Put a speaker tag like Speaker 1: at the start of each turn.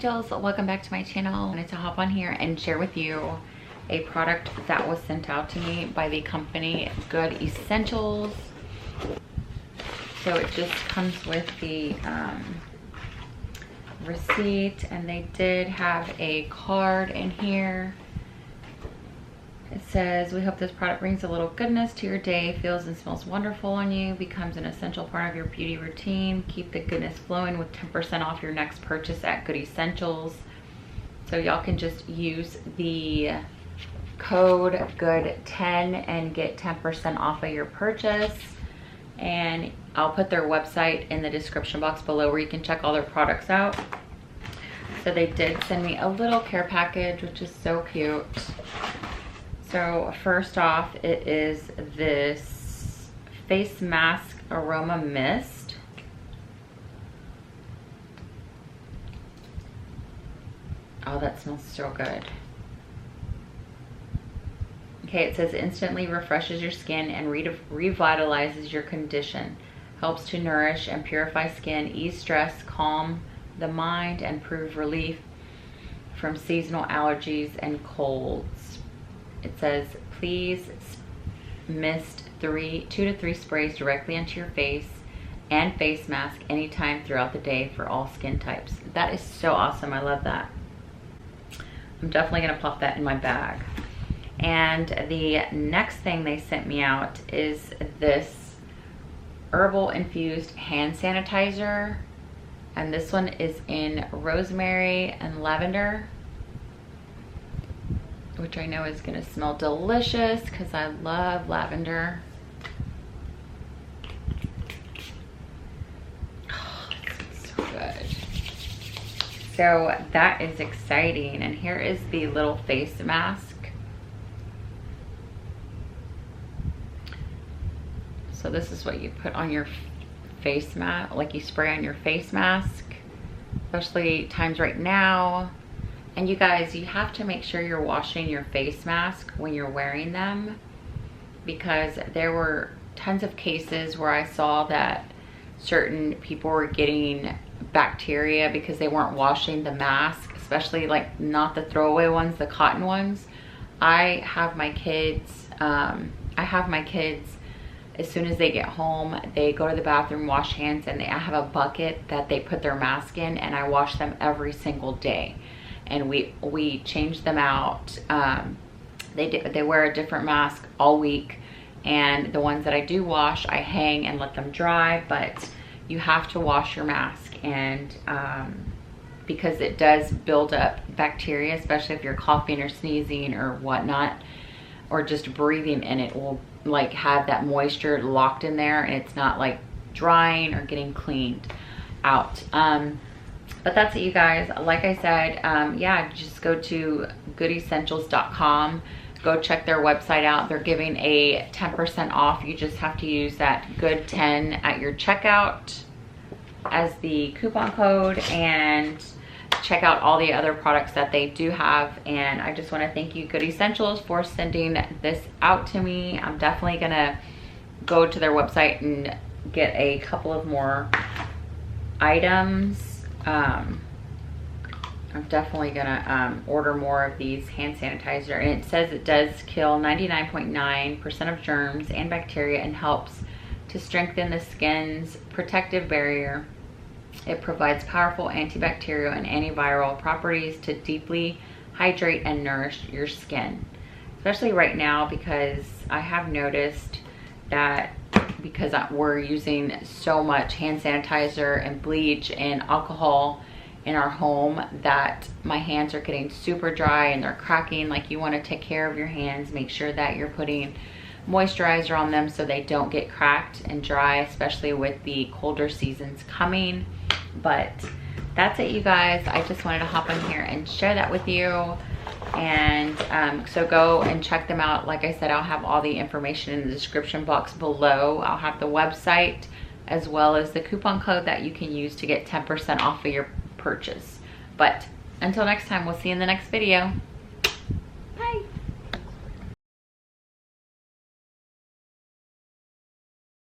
Speaker 1: angels, welcome back to my channel. I wanted to hop on here and share with you a product that was sent out to me by the company Good Essentials. So it just comes with the receipt, and they did have a card in here. It says, we hope this product brings a little goodness to your day, feels and smells wonderful on you, becomes an essential part of your beauty routine. Keep the goodness flowing with 10% off your next purchase at Good Essentials. So y'all can just use the code GOOD10 and get 10% off of your purchase. And I'll put their website in the description box below where you can check all their products out. So they did send me a little care package, which is so cute. So first off, it is this face mask aroma mist. Oh, that smells so good. Okay, it says instantly refreshes your skin and revitalizes your condition. Helps to nourish and purify skin, ease stress, calm the mind, and prove relief from seasonal allergies and colds. It says, please mist 2 to 3 sprays directly into your face and face mask anytime throughout the day for all skin types. That is so awesome. I love that. I'm definitely gonna pop that in my bag. And the next thing they sent me out is this Herbal Infused hand sanitizer. And this one is in rosemary and lavender, which I know is gonna smell delicious because I love lavender. Oh, this is so good. So that is exciting. And here is the little face mask. So this is what you put on your face mask, like you spray on your face mask, especially times right now. And you guys, you have to make sure you're washing your face mask when you're wearing them, because there were tons of cases where I saw that certain people were getting bacteria because they weren't washing the mask, especially like not the throwaway ones, the cotton ones. I have my kids, as soon as they get home, they go to the bathroom, wash hands, and I have a bucket that they put their mask in, and I wash them every single day. And we change them out. They wear a different mask all week, and the ones that I do wash, I hang and let them dry. But you have to wash your mask, and because it does build up bacteria, especially if you're coughing or sneezing or whatnot, or just breathing in it will like have that moisture locked in there, and it's not like drying or getting cleaned out. But that's it, you guys. Like I said, yeah, just go to goodessentials.com. Go check their website out. They're giving a 10% off. You just have to use that GOOD10 at your checkout as the coupon code, and check out all the other products that they do have. And I just want to thank you, Good Essentials, for sending this out to me. I'm definitely gonna go to their website and get a couple of more items. I'm definitely gonna order more of these hand sanitizer, and it says it does kill 99.9% of germs and bacteria and helps to strengthen the skin's protective barrier. It provides powerful antibacterial and antiviral properties to deeply hydrate and nourish your skin, especially right now, because I have noticed that because we're using so much hand sanitizer and bleach and alcohol in our home, that my hands are getting super dry and they're cracking. Like, you want to take care of your hands, make sure that you're putting moisturizer on them so they don't get cracked and dry, especially with the colder seasons coming. But that's it, you guys. I just wanted to hop in here and share that with you. And so go and check them out. Like I said, I'll have all the information in the description box below. I'll have the website as well as the coupon code that you can use to get 10% off of your purchase. But until next time, we'll see you in the next video.